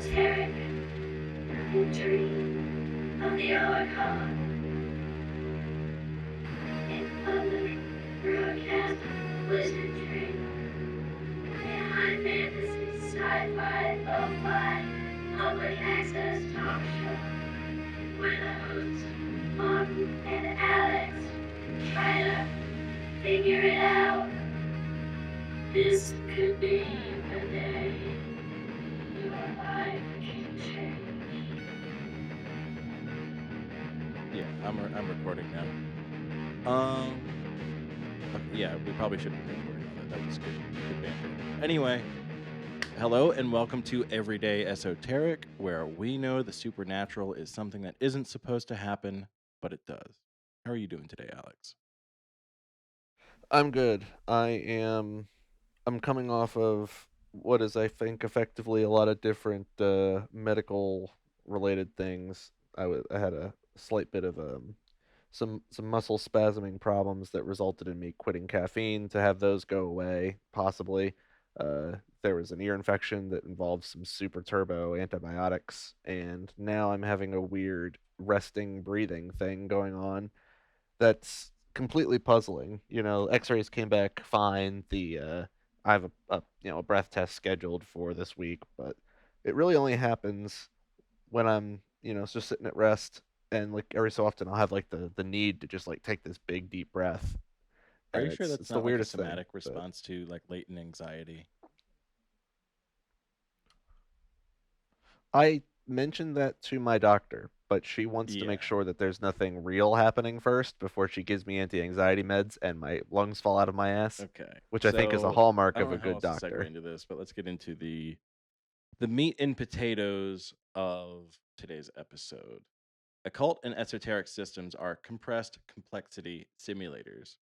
Esoteric, the victory of the Olicon in public broadcast wizardry, a high fantasy, sci-fi, lo-fi, public access talk show where the hosts, Martin and Alex, try to figure it out. This could be the day your life can change. Yeah, I'm recording now. Okay, yeah, we probably shouldn't be recording on that. That was good banter. Anyway, hello and welcome to Everyday Esoteric, where we know the supernatural is something that isn't supposed to happen, but it does. How are you doing today, Alex? I'm good. I'm coming off of what is I think effectively a lot of different medical related things. I had a slight bit of some muscle spasming problems that resulted in me quitting caffeine to have those go away possibly. There was an ear infection that involved some super turbo antibiotics, and now I'm having a weird resting breathing thing going on that's completely puzzling. X-rays came back fine. I have a breath test scheduled for this week, but it really only happens when I'm just sitting at rest, and like every so often I'll have like the need to just like take this big deep breath, Are and you sure it's that's the not like a weirdest thing. somatic But response to like latent anxiety? I mentioned that to my doctor, but she wants to make Yeah. sure that there's nothing real happening first before she gives me anti-anxiety meds and my lungs fall out of my ass, Okay. which I think is a So hallmark I of don't a know how good else to segue doctor. into this, but let's get into the meat and potatoes of today's episode. Occult and esoteric systems are compressed complexity simulators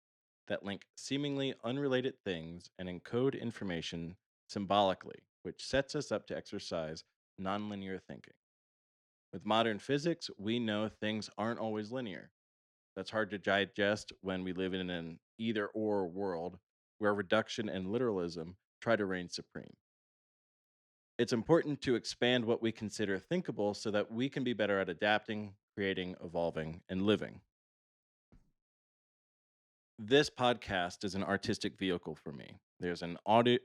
that link seemingly unrelated things and encode information symbolically, which sets us up to exercise nonlinear thinking. With modern physics, we know things aren't always linear. That's hard to digest when we live in an either or world where reduction and literalism try to reign supreme. It's important to expand what we consider thinkable so that we can be better at adapting, creating, evolving, and living. This podcast is an artistic vehicle for me. There's an audio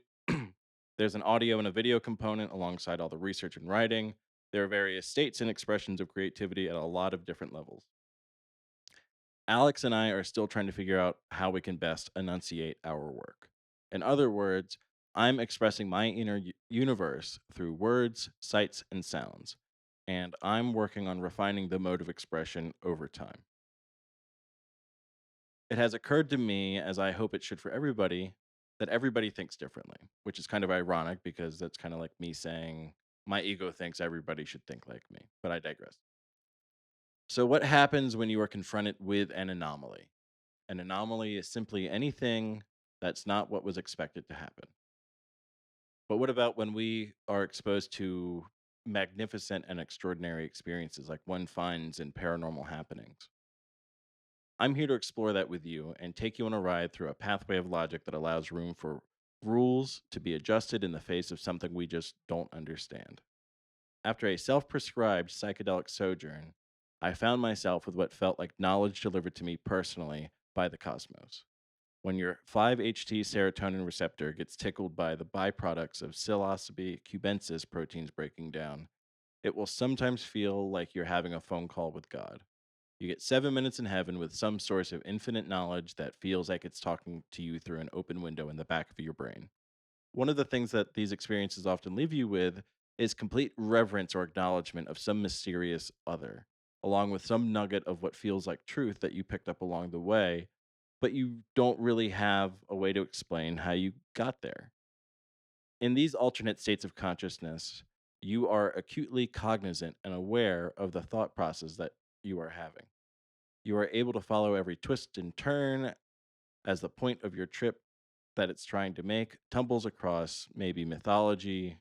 there's an audio and a video component alongside all the research and writing. There are various states and expressions of creativity at a lot of different levels. Alex and I are still trying to figure out how we can best enunciate our work. In other words, I'm expressing my inner universe through words, sights, and sounds, and I'm working on refining the mode of expression over time. It has occurred to me, as I hope it should for everybody, that everybody thinks differently, which is kind of ironic because that's kind of like me saying my ego thinks everybody should think like me, but I digress. So, what happens when you are confronted with an anomaly? An anomaly is simply anything that's not what was expected to happen. But what about when we are exposed to magnificent and extraordinary experiences like one finds in paranormal happenings? I'm here to explore that with you and take you on a ride through a pathway of logic that allows room for rules to be adjusted in the face of something we just don't understand. After a self prescribed psychedelic sojourn, I found myself with what felt like knowledge delivered to me personally by the cosmos. When your 5-HT serotonin receptor gets tickled by the byproducts of psilocybe cubensis proteins breaking down, it will sometimes feel like you're having a phone call with God. You get 7 minutes in heaven with some source of infinite knowledge that feels like it's talking to you through an open window in the back of your brain. One of the things that these experiences often leave you with is complete reverence or acknowledgement of some mysterious other, along with some nugget of what feels like truth that you picked up along the way, but you don't really have a way to explain how you got there. In these alternate states of consciousness, you are acutely cognizant and aware of the thought process that you are having. You are able to follow every twist and turn as the point of your trip that it's trying to make tumbles across maybe mythology,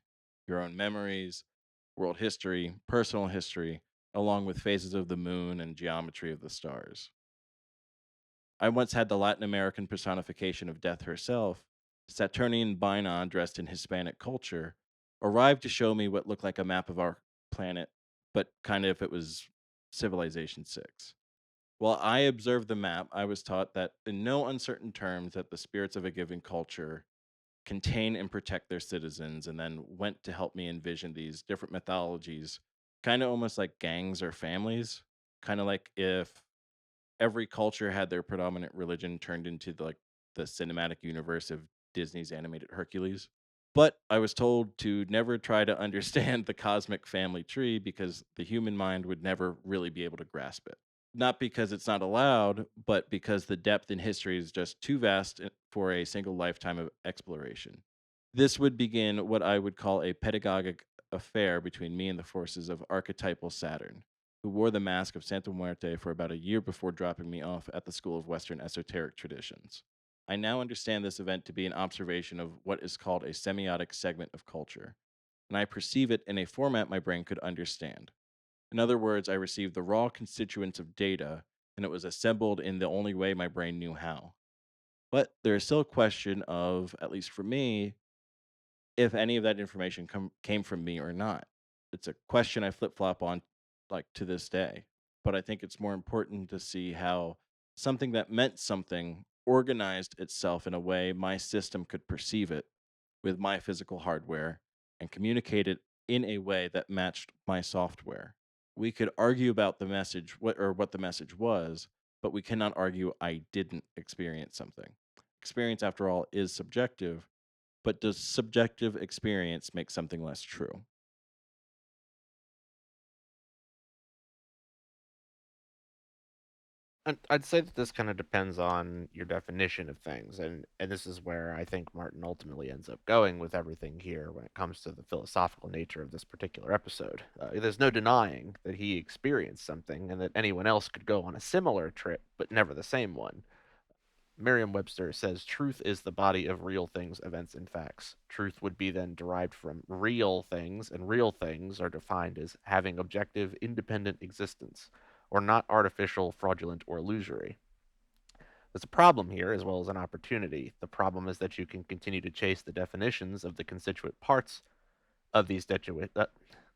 your own memories, world history, personal history, along with phases of the moon and geometry of the stars. I once had the Latin American personification of death herself, Saturnian Bainon dressed in Hispanic culture, arrived to show me what looked like a map of our planet, but kind of if it was Civilization 6. While I observed the map, I was taught that in no uncertain terms that the spirits of a given culture contain and protect their citizens, and then went to help me envision these different mythologies, kind of almost like gangs or families, kind of like if every culture had their predominant religion turned into the cinematic universe of Disney's animated Hercules. But I was told to never try to understand the cosmic family tree because the human mind would never really be able to grasp it. Not because it's not allowed, but because the depth in history is just too vast for a single lifetime of exploration. This would begin what I would call a pedagogic affair between me and the forces of archetypal Saturn, who wore the mask of Santa Muerte for about a year before dropping me off at the School of Western Esoteric Traditions. I now understand this event to be an observation of what is called a semiotic segment of culture, and I perceive it in a format my brain could understand. In other words, I received the raw constituents of data, and it was assembled in the only way my brain knew how. But there is still a question of, at least for me, if any of that information came from me or not. It's a question I flip flop on like to this day. But I think it's more important to see how something that meant something organized itself in a way my system could perceive it with my physical hardware and communicate it in a way that matched my software. We could argue about the message what the message was, but we cannot argue I didn't experience something. Experience, after all, is subjective, but does subjective experience make something less true? I'd say that this kind of depends on your definition of things, and this is where I think Martin ultimately ends up going with everything here when it comes to the philosophical nature of this particular episode. There's no denying that he experienced something and that anyone else could go on a similar trip, but never the same one. Merriam-Webster says truth is the body of real things, events, and facts. Truth would be then derived from real things, and real things are defined as having objective, independent existence, or not artificial, fraudulent, or illusory. There's a problem here as well as an opportunity. The problem is that you can continue to chase the definitions of the constituent parts of these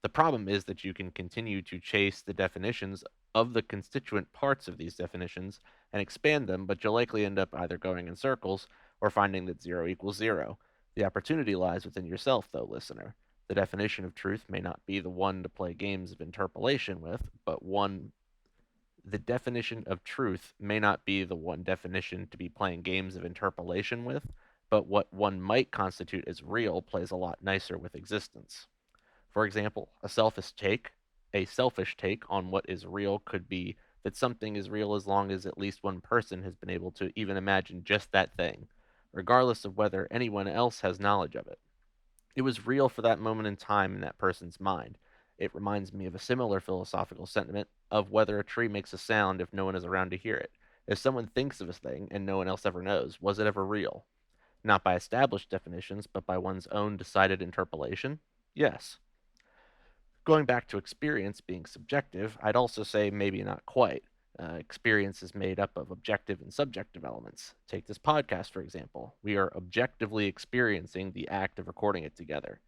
the problem is that you can continue to chase the definitions of the constituent parts of these definitions and expand them, but you'll likely end up either going in circles or finding that zero equals zero. The opportunity lies within yourself, though, listener. The definition of truth may not be the one to play games of interpolation with, but one the definition of truth may not be the one definition to be playing games of interpolation with, but what one might constitute as real plays a lot nicer with existence. For example, a selfish take on what is real could be that something is real as long as at least one person has been able to even imagine just that thing, regardless of whether anyone else has knowledge of it. It was real for that moment in time in that person's mind. It reminds me of a similar philosophical sentiment of whether a tree makes a sound if no one is around to hear it. If someone thinks of a thing and no one else ever knows, was it ever real? Not by established definitions, but by one's own decided interpolation? Yes. Going back to experience being subjective, I'd also say maybe not quite. Experience is made up of objective and subjective elements. Take this podcast, for example. We are objectively experiencing the act of recording it together.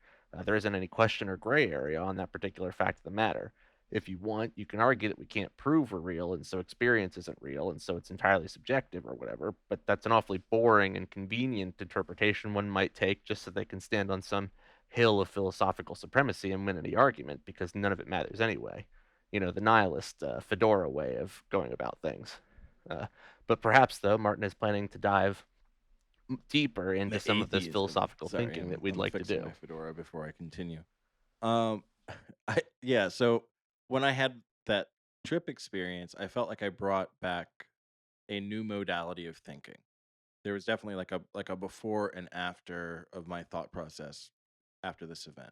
There isn't any question or gray area on that particular fact of the matter. If you want, you can argue that we can't prove we're real, and so experience isn't real, and so it's entirely subjective or whatever, but that's an awfully boring and convenient interpretation one might take just so they can stand on some hill of philosophical supremacy and win any argument because none of it matters anyway. You know, the nihilist fedora way of going about things. Uh, but perhaps, though, Martin is planning to dive deeper into The some of this atheism. philosophical Sorry, thinking that we'd I'm like to fixing my do. fedora before I continue. Um, yeah. So when I had that trip experience, I felt like I brought back a new modality of thinking. There was definitely like a before and after of my thought process after this event.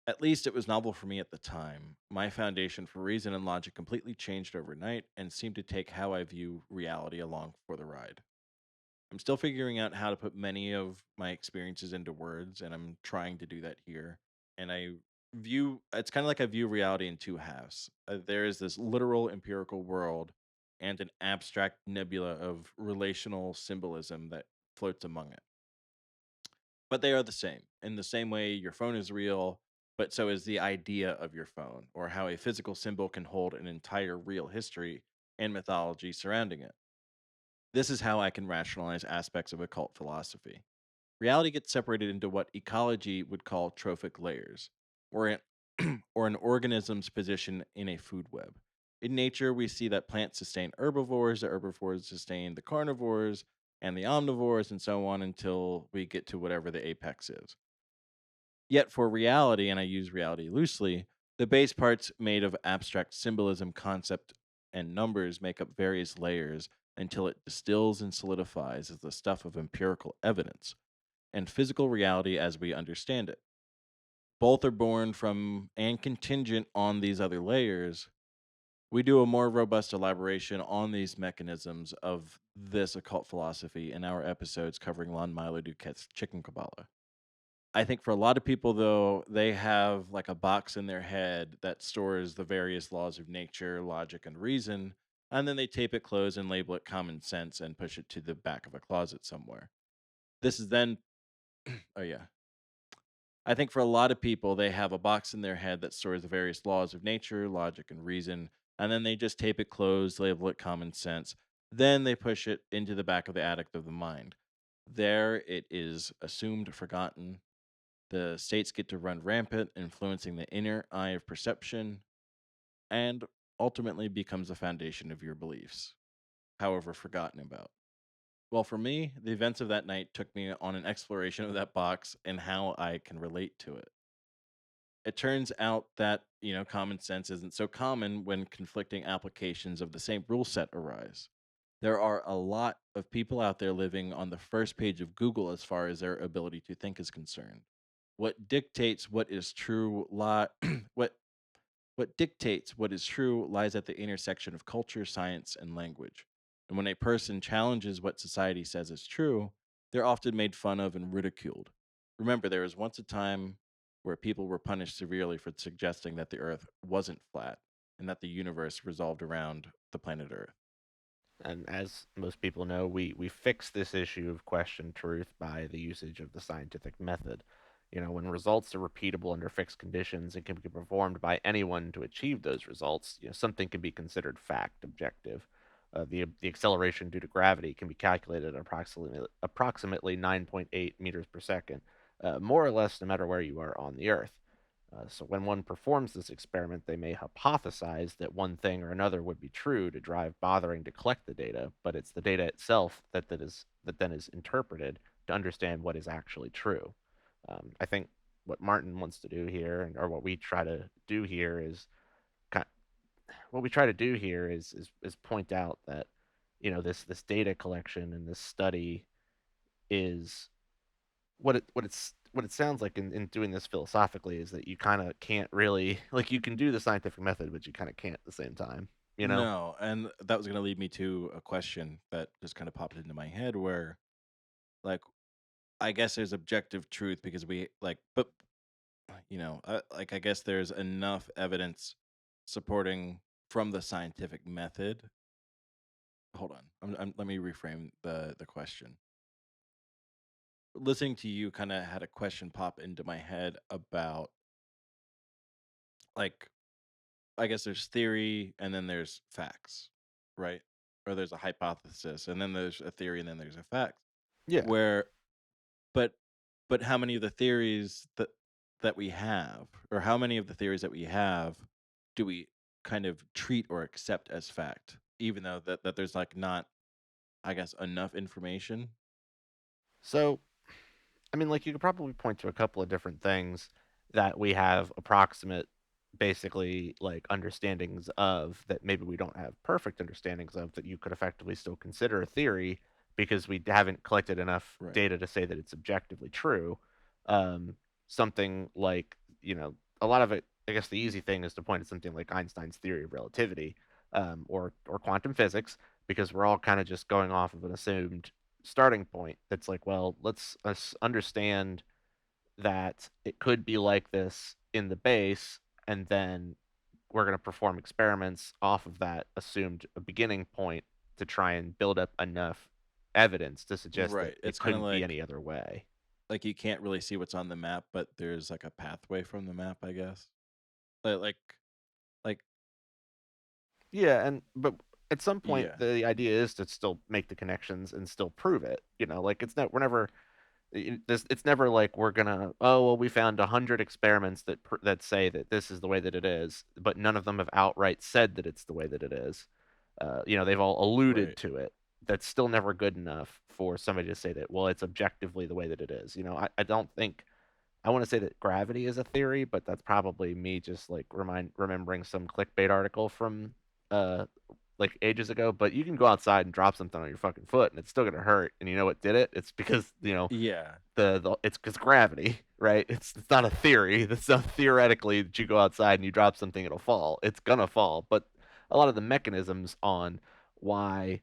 At least it was novel for me at the time. My foundation for reason and logic completely changed overnight and seemed to take how I view reality along for the ride. I'm still figuring out how to put many of my experiences into words, and I'm trying to do that here. And it's kind of like I view reality in two halves. There is this literal empirical world and an abstract nebula of relational symbolism that floats among it. but they are the same. In the same way your phone is real, but so is the idea of your phone, or how a physical symbol can hold an entire real history and mythology surrounding it. This is how I can rationalize aspects of occult philosophy. Reality gets separated into what ecology would call trophic layers, or or an organism's position in a food web. In nature, we see that plants sustain herbivores, the herbivores sustain the carnivores, and the omnivores, and so on until we get to whatever the apex is. Yet for reality, and I use reality loosely, the base parts made of abstract symbolism, concept, and numbers make up various layers until it distills and solidifies as the stuff of empirical evidence and physical reality as we understand it. Both are born from and contingent on these other layers. We do a more robust elaboration on these mechanisms of this occult philosophy in our episodes covering Lon Milo Duquette's Chicken Qabalah. I think for a lot of people, though, they have like a box in their head that stores the various laws of nature, logic, and reason, and then they tape it closed and label it common sense and push it to the back of a closet somewhere. This is then, oh yeah, I think for a lot of people, they have a box in their head that stores the various laws of nature, logic, and reason, and then they just tape it closed, label it common sense. Then they push it into the back of the attic of the mind. There it is assumed forgotten. The states get to run rampant, influencing the inner eye of perception, and ultimately becomes the foundation of your beliefs, however forgotten about. Well, for me, the events of that night took me on an exploration of that box and how I can relate to it. It turns out that, common sense isn't so common when conflicting applications of the same rule set arise. There are a lot of people out there living on the first page of Google as far as their ability to think is concerned. What dictates what is true what what dictates what is true lies at the intersection of culture, science, and language. And when a person challenges what society says is true, they're often made fun of and ridiculed. Remember, there was once a time where people were punished severely for suggesting that the earth wasn't flat and that the universe revolved around the planet Earth. And as most people know, we fix this issue of question truth by the usage of the scientific method. When results are repeatable under fixed conditions and can be performed by anyone to achieve those results, something can be considered fact, objective. The acceleration due to gravity can be calculated at approximately 9.8 meters per second, more or less no matter where you are on the Earth. So when one performs this experiment, they may hypothesize that one thing or another would be true to drive bothering to collect the data, but it's the data itself that then is interpreted to understand what is actually true. I think what Martin wants to do here, or what we try to do here, is what we try to do here is point out that this data collection and this study is what it sounds like in doing this philosophically is that you kind of can't really like you can do the scientific method, but you kind of can't at the same time. You know? No, and that was going to lead me to a question that just kind of popped into my head where, like, I guess there's objective truth because but I guess there's enough evidence supporting from the scientific method. Hold on, let me reframe the question. Listening to you kind of had a question pop into my head about, like, I guess there's theory and then there's facts, right? Or there's a hypothesis and then there's a theory and then there's a fact. Yeah. Where, but how many of the theories that we have, or how many of the theories that we have, do we kind of treat or accept as fact, even though that there's like not, I guess, enough information? So I mean, like you could probably point to a couple of different things that we have approximate, basically like understandings of that maybe we don't have perfect understandings of that you could effectively still consider a theory because we haven't collected enough Right. data to say that it's objectively true. Um, Something like a lot of it. I guess the easy thing is to point at something like Einstein's theory of relativity, or quantum physics, because we're all kind of just going off of an assumed starting point that's like, well, let's us understand that it could be like this in the base, and then we're going to perform experiments off of that assumed beginning point to try and build up enough evidence to suggest that Right. it It's kind of couldn't be like, any other way. like you can't really see what's on the map, but there's like a pathway from the map, I guess. Like Yeah, and but at some point yeah. the idea is to still make the connections and still prove it. Like we're never it's never like we're gonna, oh well, we found 100 experiments that say that this is the way that it is, but none of them have outright said that it's the way that it is. They've all alluded Right. to it. That's still never good enough for somebody to say that, well, it's objectively the way that it is. I don't think I want to say that gravity is a theory, but that's probably me just like remembering some clickbait article from uh like ages ago. But you can go outside and drop something on your fucking foot and it's still gonna hurt. And you know what did it? It's because Yeah. it's because gravity, right? It's not a theory. It's not theoretically that you go outside and you drop something, it'll fall. It's gonna fall. But a lot of the mechanisms on why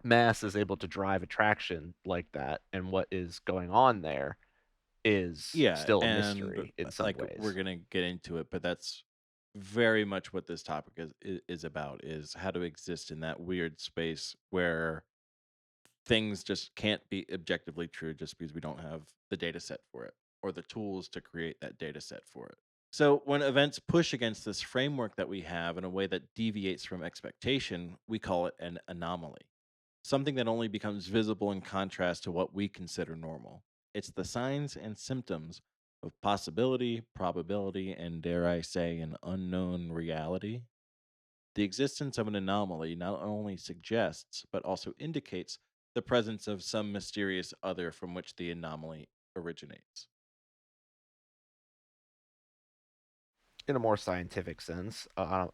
mass is able to drive attraction like that and what is going on there is Yeah, still a and mystery in some like we're ways. gonna get into it, but that's very much what this topic is about, is how to exist in that weird space where things just can't be objectively true just because we don't have the data set for it or the tools to create that data set for it. So when events push against this framework that we have in a way that deviates from expectation, we call it an anomaly. Something that only becomes visible in contrast to what we consider normal. It's the signs and symptoms of possibility, probability, and dare I say, an unknown reality. The existence of an anomaly not only suggests, but also indicates the presence of some mysterious other from which the anomaly originates. In a more scientific sense,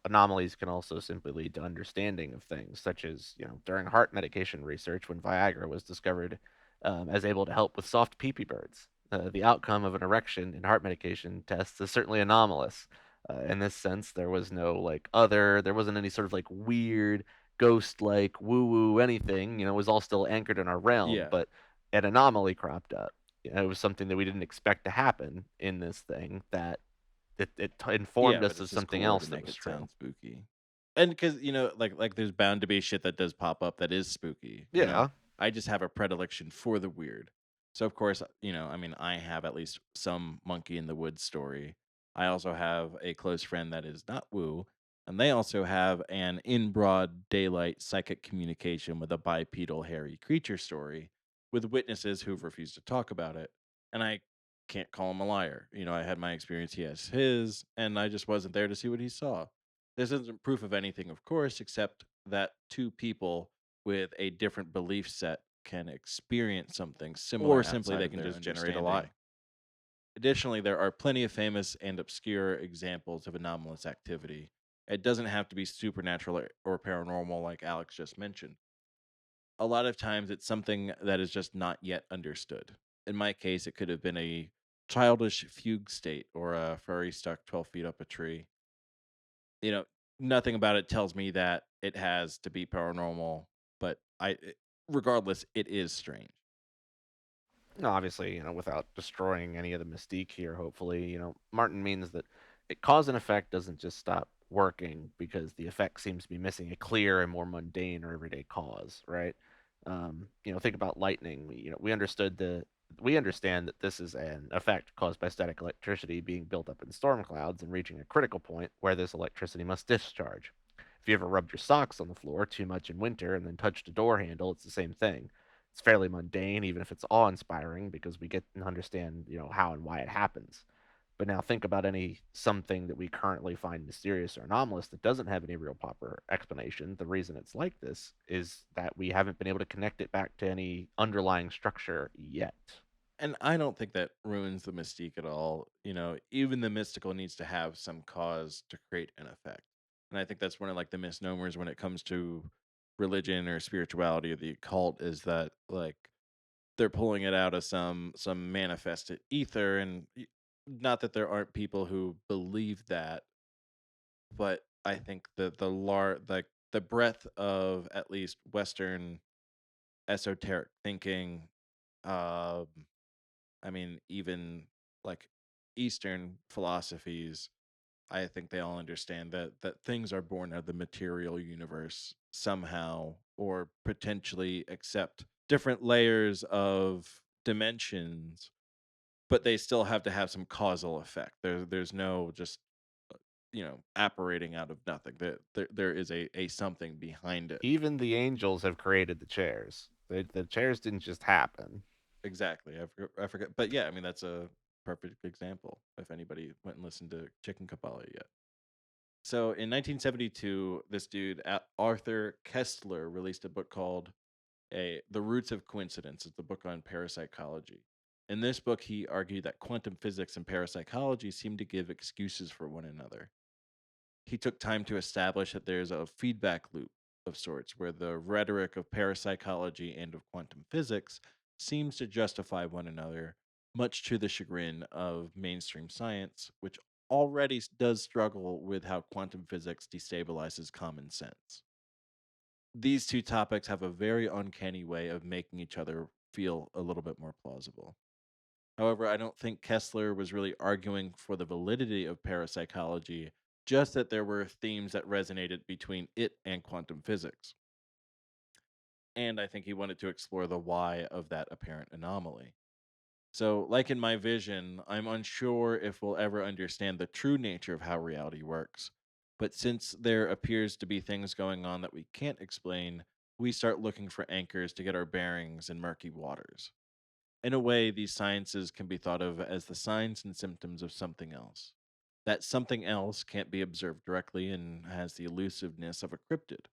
anomalies can also simply lead to understanding of things, such as, during heart medication research when Viagra was discovered as able to help with soft pee birds. The outcome of an erection in heart medication tests is certainly anomalous. In this sense, there was no there wasn't any sort of like weird ghost like woo woo anything. It was all still anchored in our realm, Yeah. but an anomaly cropped up. It was something that we didn't expect to happen in this thing that it informed Yeah, but us it's of just something cooler to else that make was it true. sound spooky. And because, like there's bound to be shit that does pop up that is spooky. Yeah. I just have a predilection for the weird. So, of course, I mean, I have at least some monkey in the woods story. I also have a close friend that is not woo, and they also have an in broad daylight psychic communication with a bipedal hairy creature story with witnesses who've refused to talk about it. And I can't call him a liar. I had my experience, he has his, and I just wasn't there to see what he saw. This isn't proof of anything, of course, except that two people with a different belief set can experience something similar, or simply Outside they of can their just generate a understanding. lie. Additionally, there are plenty of famous and obscure examples of anomalous activity. It doesn't have to be supernatural or paranormal, like Alex just mentioned. A lot of times it's something that is just not yet understood. In my case, it could have been a childish fugue state or a furry stuck 12 feet up a tree. You know, Nothing about it tells me that it has to be paranormal, but regardless, it is strange. No, obviously, without destroying any of the mystique here, hopefully, Martin means that cause and effect doesn't just stop working because the effect seems to be missing a clear and more mundane or everyday cause, right? Think about lightning. We understand that this is an effect caused by static electricity being built up in storm clouds and reaching a critical point where this electricity must discharge. If you ever rubbed your socks on the floor too much in winter and then touched a door handle, it's the same thing. It's fairly mundane, even if it's awe-inspiring, because we get and understand, how and why it happens. But now think about any something that we currently find mysterious or anomalous that doesn't have any real proper explanation. The reason it's like this is that we haven't been able to connect it back to any underlying structure yet. And I don't think that ruins the mystique at all. Even the mystical needs to have some cause to create an effect. And I think that's one of like the misnomers when it comes to religion or spirituality or the occult, is that like they're pulling it out of some manifested ether, and not that there aren't people who believe that, but I think the breadth of at least Western esoteric thinking, um I mean, even like Eastern philosophies, I think they all understand that things are born out of the material universe somehow, or potentially accept different layers of dimensions but they still have to have some causal effect. There's no just apparating out of nothing. There is a something behind it. Even the angels have created the chairs. The chairs didn't just happen. Exactly. I forget. But yeah, I mean that's a perfect example. If anybody went and listened to Chicken Qabalah yet. So in 1972, this dude Arthur Koestler released a book called The Roots of Coincidence. It's the book on parapsychology. In this book, he argued that quantum physics and parapsychology seem to give excuses for one another. He took time to establish that there's a feedback loop of sorts where the rhetoric of parapsychology and of quantum physics seems to justify one another, much to the chagrin of mainstream science, which already does struggle with how quantum physics destabilizes common sense. These two topics have a very uncanny way of making each other feel a little bit more plausible. However, I don't think Kessler was really arguing for the validity of parapsychology, just that there were themes that resonated between it and quantum physics. And I think he wanted to explore the why of that apparent anomaly. So, like in my vision, I'm unsure if we'll ever understand the true nature of how reality works. But since there appears to be things going on that we can't explain, we start looking for anchors to get our bearings in murky waters. In a way, these sciences can be thought of as the signs and symptoms of something else. That something else can't be observed directly and has the elusiveness of a cryptid.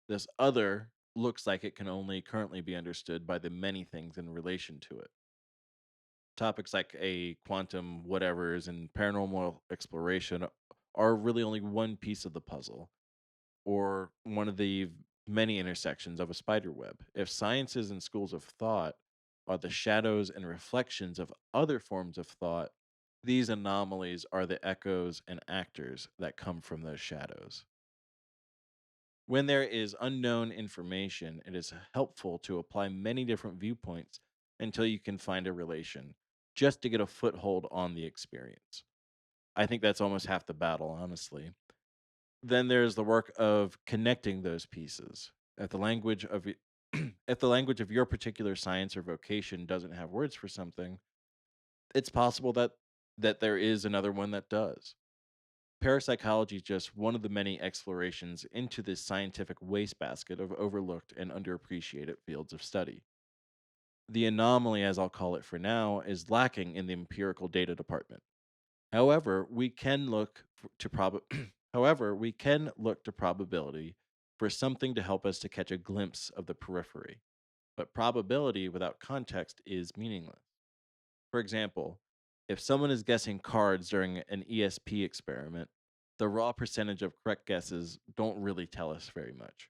This other looks like it can only currently be understood by the many things in relation to it. Topics like a quantum whatevers and paranormal exploration are really only one piece of the puzzle, or one of the many intersections of a spider web. If sciences and schools of thought are the shadows and reflections of other forms of thought, these anomalies are the echoes and actors that come from those shadows. When there is unknown information, it is helpful to apply many different viewpoints until you can find a relation, just to get a foothold on the experience. I think that's almost half the battle, honestly. Then there's the work of connecting those pieces. If the language of if the language of your particular science or vocation doesn't have words for something, it's possible that there is another one that does. Parapsychology is just one of the many explorations into this scientific wastebasket of overlooked and underappreciated fields of study. The anomaly, as I'll call it for now, is lacking in the empirical data department. However, we can look to however, we can look to probability for something to help us to catch a glimpse of the periphery. But probability without context is meaningless. For example, if someone is guessing cards during an ESP experiment, the raw percentage of correct guesses don't really tell us very much.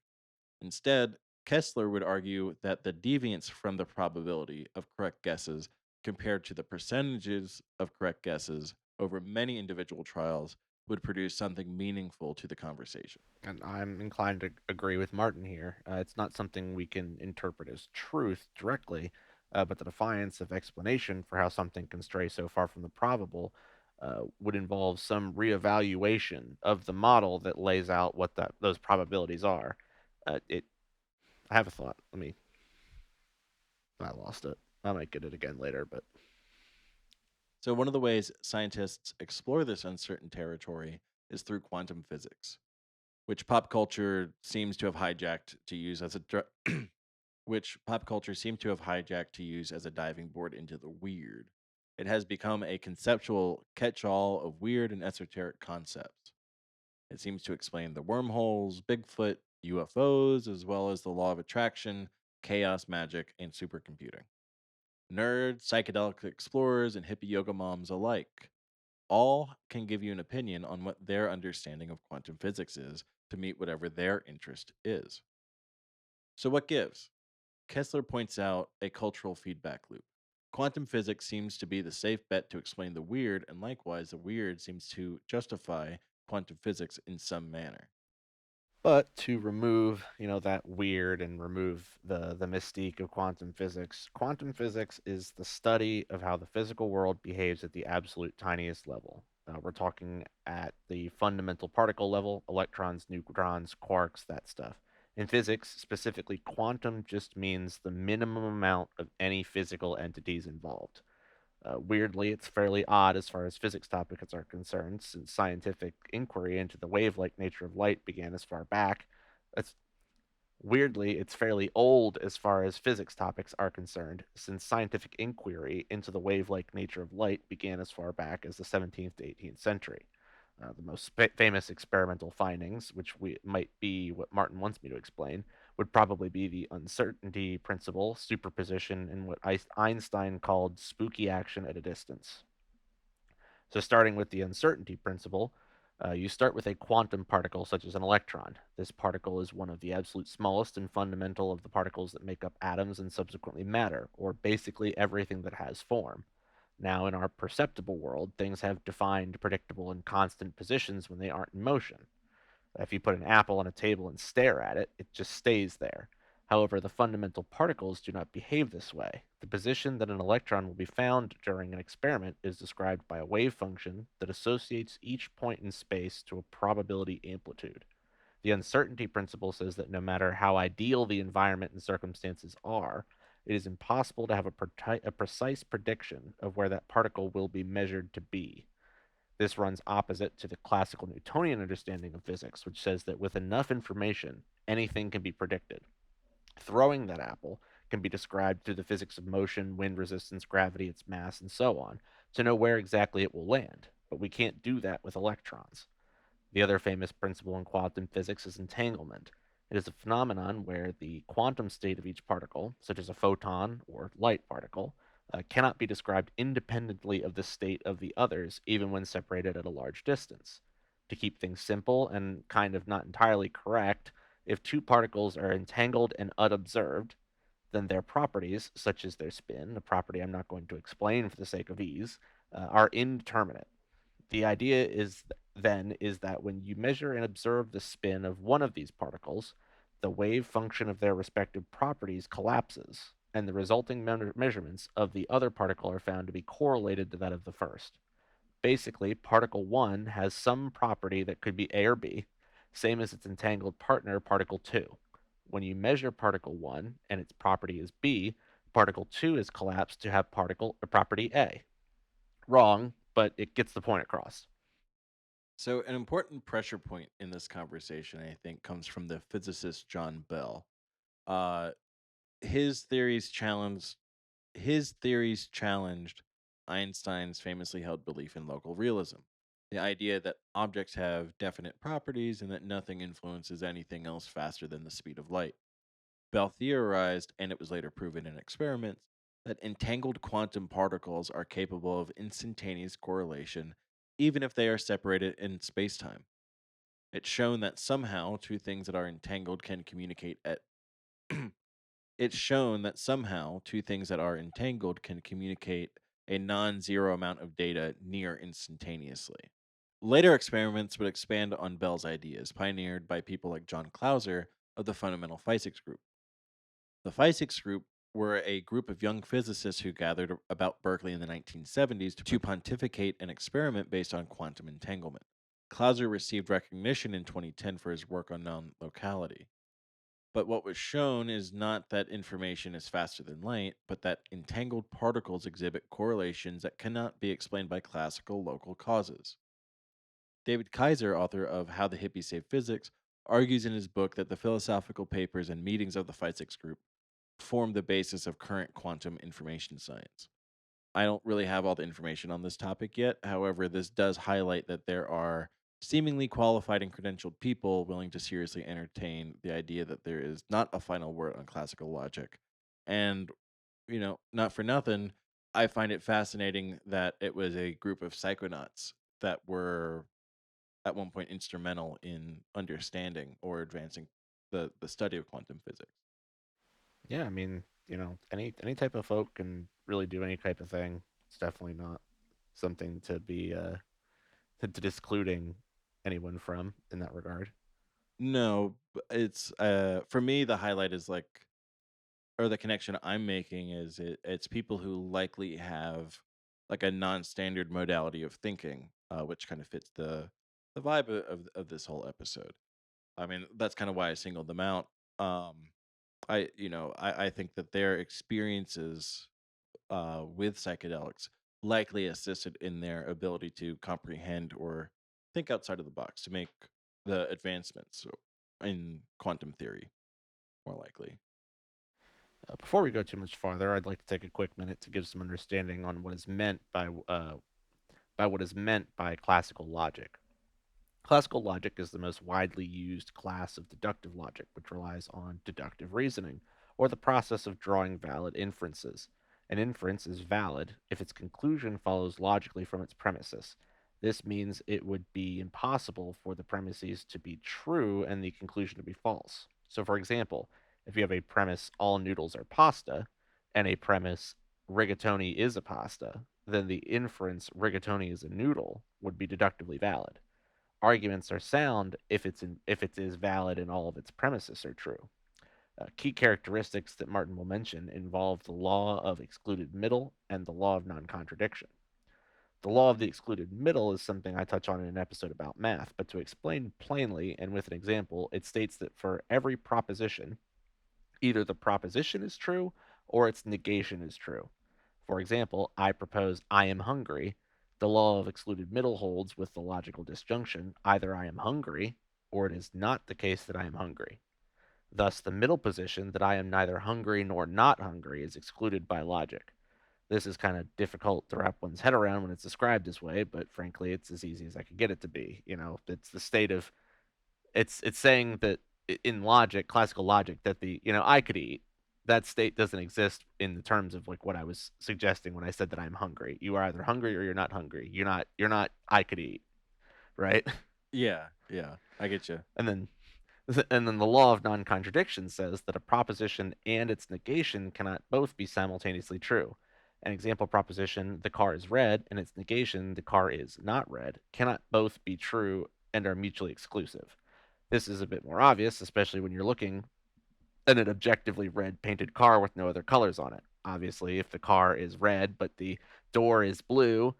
Instead, Kessler would argue that the deviance from the probability of correct guesses compared to the percentages of correct guesses over many individual trials would produce something meaningful to the conversation. And I'm inclined to agree with Martin here. It's not something we can interpret as truth directly, but the defiance of explanation for how something can stray so far from the probable would involve some reevaluation of the model that lays out what those probabilities are. It. I have a thought. I lost it. I might get it again later, but So, one of the ways scientists explore this uncertain territory is through quantum physics, which pop culture seems to have hijacked to use as a which pop culture seemed to have hijacked to use as a diving board into the weird. It has become a conceptual catch all of weird and esoteric concepts. It seems to explain the wormholes, Bigfoot, UFOs, as well as the law of attraction, chaos magic, and supercomputing. Nerds, psychedelic explorers, and hippie yoga moms alike all can give you an opinion on what their understanding of quantum physics is to meet whatever their interest is. So, what gives? Kessler points out a cultural feedback loop. Quantum physics seems to be the safe bet to explain the weird, and likewise, the weird seems to justify quantum physics in some manner. to remove, that weird and remove the mystique of quantum physics is the study of how the physical world behaves at the absolute tiniest level. We're talking at the fundamental particle level, electrons, neutrons, quarks, that stuff. In physics, specifically quantum just means the minimum amount of any physical entities involved. Weirdly, it's fairly odd as far as physics topics are concerned, since scientific inquiry into the wave-like nature of light began as far back. That's Weirdly, it's fairly old as far as physics topics are concerned, since scientific inquiry into the wave-like nature of light began as far back as the 17th to 18th century. The most famous experimental findings, which might be what Martin wants me to explain, would probably be the uncertainty principle, superposition, and what Einstein called spooky action at a distance. So, starting with the uncertainty principle, you start with a quantum particle such as an electron. This particle is one of the absolute smallest and fundamental of the particles that make up atoms and subsequently matter, or basically everything that has form. Now, in our perceptible world, things have defined, predictable, and constant positions when they aren't in motion. If you put an apple on a table and stare at it, it just stays there. However, the fundamental particles do not behave this way. The position that an electron will be found during an experiment is described by a wave function that associates each point in space to a probability amplitude. The uncertainty principle says that no matter how ideal the environment and circumstances are, it is impossible to have a precise prediction of where that particle will be measured to be. This runs opposite to the classical Newtonian understanding of physics, which says that with enough information, anything can be predicted. Throwing that apple can be described through the physics of motion, wind resistance, gravity, its mass, and so on, to know where exactly it will land. But we can't do that with electrons. The other famous principle in quantum physics is entanglement. It is a phenomenon where the quantum state of each particle, such as a photon or light particle, cannot be described independently of the state of the others, even when separated at a large distance. To keep things simple and kind of not entirely correct, if two particles are entangled and unobserved, then their properties, such as their spin, a property I'm not going to explain for the sake of ease, are indeterminate. The idea is that when you measure and observe the spin of one of these particles, the wave function of their respective properties collapses, and the resulting measurements of the other particle are found to be correlated to that of the first. Basically, particle 1 has some property that could be A or B, same as its entangled partner, particle 2. When you measure particle 1 and its property is B, particle 2 is collapsed to have particle or property A. Wrong, but it gets the point across. So, an important pressure point in this conversation, I think, comes from the physicist John Bell. Uh, his theories challenged his theories challenged Einstein's famously held belief in local realism, the idea that objects have definite properties and that nothing influences anything else faster than the speed of light. Bell theorized, and it was later proven in experiments, that entangled quantum particles are capable of instantaneous correlation even if they are separated in spacetime. It's shown that somehow two things that are entangled can communicate at it's shown that somehow two things that are entangled can communicate a non-zero amount of data near instantaneously. Later experiments would expand on Bell's ideas, pioneered by people like John Clauser of the fundamental physics group. The physics group were a group of young physicists who gathered about Berkeley in the 1970s to pontificate an experiment based on quantum entanglement. Clauser received recognition in 2010 for his work on non locality. But what was shown is not that information is faster than light, but that entangled particles exhibit correlations that cannot be explained by classical local causes. David Kaiser, author of How the Hippies Saved Physics, argues in his book that the philosophical papers and meetings of the physics group form the basis of current quantum information science. I don't really have all the information on this topic yet. However, this does highlight that there are seemingly qualified and credentialed people willing to seriously entertain the idea that there is not a final word on classical logic. And, not for nothing, I find it fascinating that it was a group of psychonauts that were at one point instrumental in understanding or advancing the study of quantum physics. Yeah, I mean, any type of folk can really do any type of thing. It's definitely not something to be to discluding anyone from in that regard. No, it's for me the highlight is like or the connection I'm making is it's people who likely have like a non-standard modality of thinking, which kind of fits the vibe of this whole episode. I mean, that's kind of why I singled them out. I think that their experiences with psychedelics likely assisted in their ability to comprehend or think outside of the box to make the advancements in quantum theory more likely. Before we go too much farther, I'd like to take a quick minute to give some understanding on what is meant by what is meant by classical logic. Classical logic is the most widely used class of deductive logic, which relies on deductive reasoning, or the process of drawing valid inferences. An inference is valid if its conclusion follows logically from its premises. This means it would be impossible for the premises to be true and the conclusion to be false. So, for example, if you have a premise all noodles are pasta and a premise rigatoni is a pasta, then the inference rigatoni is a noodle would be deductively valid. Arguments are sound if it is valid and all of its premises are true. Key characteristics that Martin will mention involve the law of excluded middle and the law of non contradiction. The law of the excluded middle is something I touch on in an episode about math, but to explain plainly and with an example, it states that for every proposition, either the proposition is true or its negation is true. For example, I propose I am hungry. The law of excluded middle holds with the logical disjunction either I am hungry or it is not the case that I am hungry. Thus, the middle position that I am neither hungry nor not hungry is excluded by logic. This is kind of difficult to wrap one's head around when it's described this way, but frankly, it's as easy as I could get it to be. It's the state of it's saying that in logic, classical logic, that the I could eat. That state doesn't exist in the terms of like what I was suggesting when I said that I'm hungry. You are either hungry or you're not hungry. You're not I could eat, right? Yeah, yeah, I get you. And then and then the law of non-contradiction says that a proposition and its negation cannot both be simultaneously true. An example proposition, the car is red, and its negation, the car is not red, cannot both be true and are mutually exclusive. This is a bit more obvious, especially when you're looking at an objectively red painted car with no other colors on it. Obviously, if the car is red but the door is blue,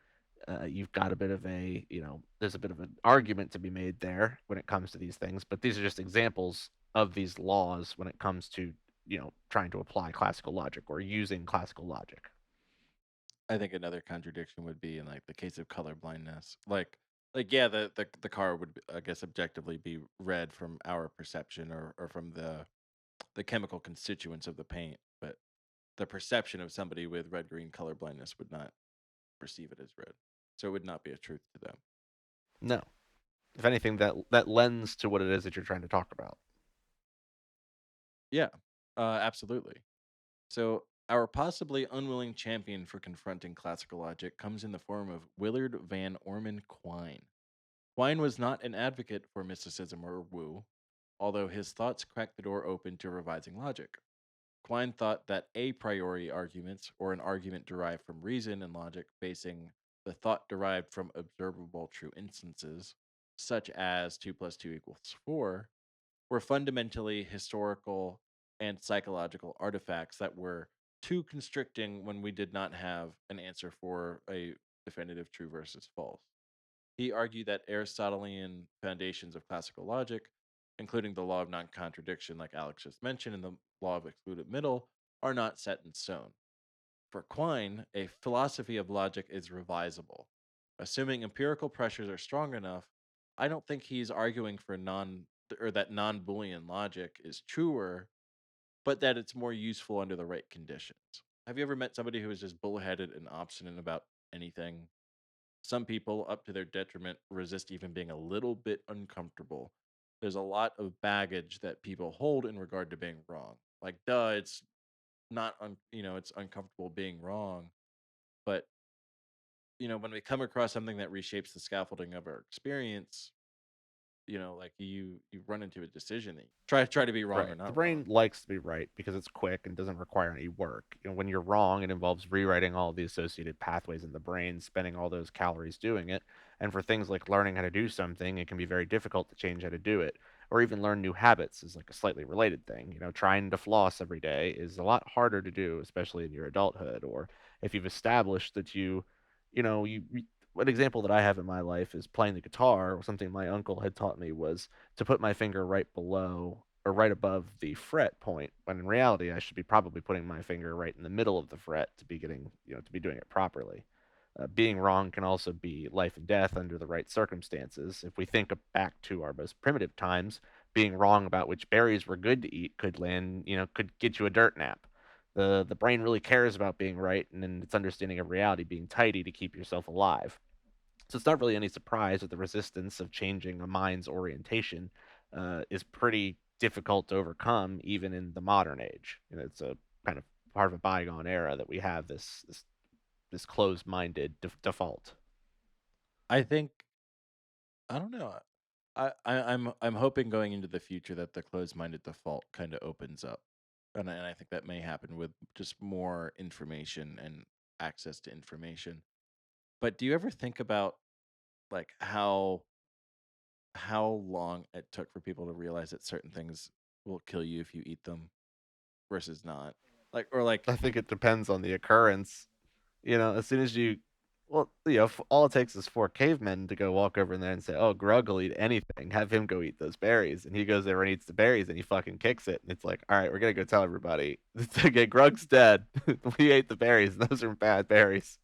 you've got a bit of there's a bit of an argument to be made there when it comes to these things. But these are just examples of these laws when it comes to, trying to apply classical logic or using classical logic. I think another contradiction would be in like the case of color blindness. Like yeah, the car would I guess objectively be red from our perception or from the chemical constituents of the paint, but the perception of somebody with red green color blindness would not perceive it as red. So it would not be a truth to them. No. If anything, that lends to what it is that you're trying to talk about. Yeah. Absolutely. So our possibly unwilling champion for confronting classical logic comes in the form of Willard Van Orman Quine. Quine was not an advocate for mysticism or woo, although his thoughts cracked the door open to revising logic. Quine thought that a priori arguments, or an argument derived from reason and logic basing the thought derived from observable true instances, such as 2 plus 2 equals 4, were fundamentally historical and psychological artifacts that were too constricting when we did not have an answer for a definitive true versus false. He argued that Aristotelian foundations of classical logic, including the law of non contradiction, like Alex just mentioned, and the law of excluded middle, are not set in stone. For Quine, a philosophy of logic is revisable. Assuming empirical pressures are strong enough, I don't think he's arguing for that non-Boolean logic is truer, but that it's more useful under the right conditions. Have you ever met somebody who is just bullheaded and obstinate about anything? Some people, up to their detriment, resist even being a little bit uncomfortable. There's a lot of baggage that people hold in regard to being wrong. Like, duh, it's not, it's uncomfortable being wrong. But, when we come across something that reshapes the scaffolding of our experience, like you run into a decision that you try to be wrong or Right. The not wrong. brain likes to be right because it's quick and doesn't require any work. When you're wrong, it involves rewriting all the associated pathways in the brain, spending all those calories doing it. And for things like learning how to do something, it can be very difficult to change how to do it. Or even learn new habits is like a slightly related thing. Trying to floss every day is a lot harder to do, especially in your adulthood. Or if you've established that an example that I have in my life is playing the guitar, or something my uncle had taught me was to put my finger right below or right above the fret point, when in reality I should be probably putting my finger right in the middle of the fret to be doing it properly. Being wrong can also be life and death under the right circumstances. If we think back to our most primitive times, being wrong about which berries were good to eat could get you a dirt nap. The brain really cares about being right and in its understanding of reality being tidy to keep yourself alive. So it's not really any surprise that the resistance of changing a mind's orientation is pretty difficult to overcome, even in the modern age. It's a kind of part of a bygone era that we have this closed-minded default. I think I don't know. I'm hoping going into the future that the closed-minded default kind of opens up, and I think that may happen with just more information and access to information. But do you ever think about like how long it took for people to realize that certain things will kill you if you eat them versus not? Like or like I think it depends on the occurrence. As soon as all it takes is four cavemen to go walk over in there and say, "Oh, Grug will eat anything. Have him go eat those berries." And he goes there and eats the berries, and he fucking kicks it. And it's like, all right, we're gonna go tell everybody. Okay, Grug's dead. We ate the berries. Those are bad berries.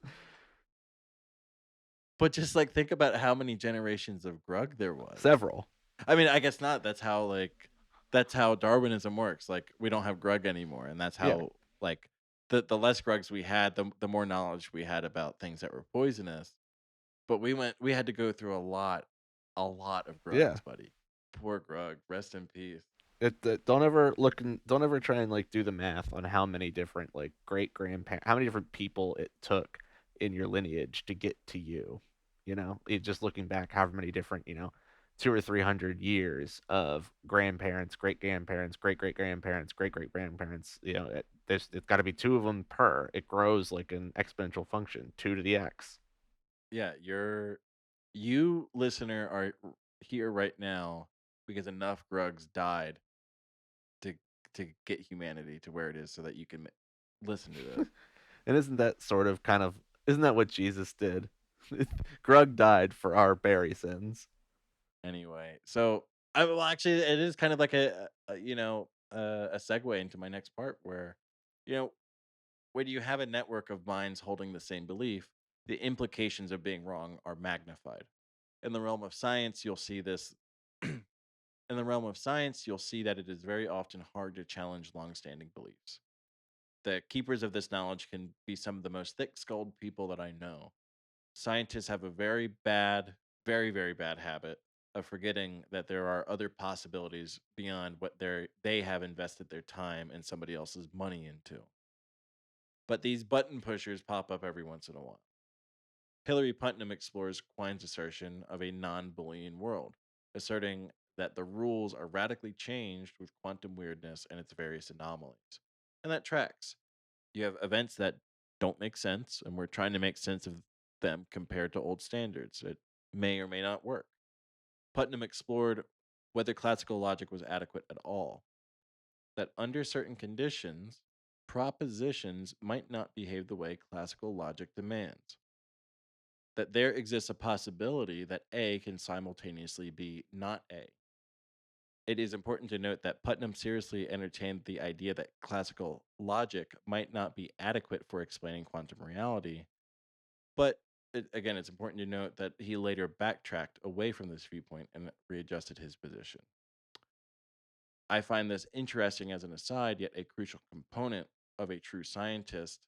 but just like think about how many generations of grug there was. Several. I mean, I guess not. That's how Darwinism works. Like we don't have grug anymore, and that's Yeah. how like the less grugs we had, the more knowledge we had about things that were poisonous. But we had to go through a lot of Yeah. grugs, buddy. Poor grug, rest in peace. Don't ever try and like do the math on how many different like great grandparents, how many different people it took in your lineage to get to you. Just looking back, however many different, 200 or 300 years of grandparents, great grandparents, great great grandparents, great great grandparents. It's got to be two of them per. It grows like an exponential function, 2 to the x. Yeah, you listener are here right now because enough grugs died to to get humanity to where it is so that you can listen to this. And isn't that what Jesus did? Grug died for our berry sins. Anyway, so I well, actually, it is kind of like a segue into my next part where, you know, when you have a network of minds holding the same belief, the implications of being wrong are magnified. In the realm of science, you'll see this. In the realm of science, you'll see that it is very often hard to challenge longstanding beliefs. The keepers of this knowledge can be some of the most thick skulled people that I know. Scientists have a very bad habit of forgetting that there are other possibilities beyond what they have invested their time and somebody else's money into. But these button pushers pop up every once in a while. Hilary Putnam explores Quine's assertion of a non Boolean world, asserting that the rules are radically changed with quantum weirdness and its various anomalies. And that tracks. You have events that don't make sense, and we're trying to make sense of them compared to old standards. It may or may not work. Putnam explored whether classical logic was adequate at all, that under certain conditions, propositions might not behave the way classical logic demands, that there exists a possibility that A can simultaneously be not A. It is important to note that Putnam seriously entertained the idea that classical logic might not be adequate for explaining quantum reality, but again, it's important to note that he later backtracked away from this viewpoint and readjusted his position. I find this interesting as an aside, yet a crucial component of a true scientist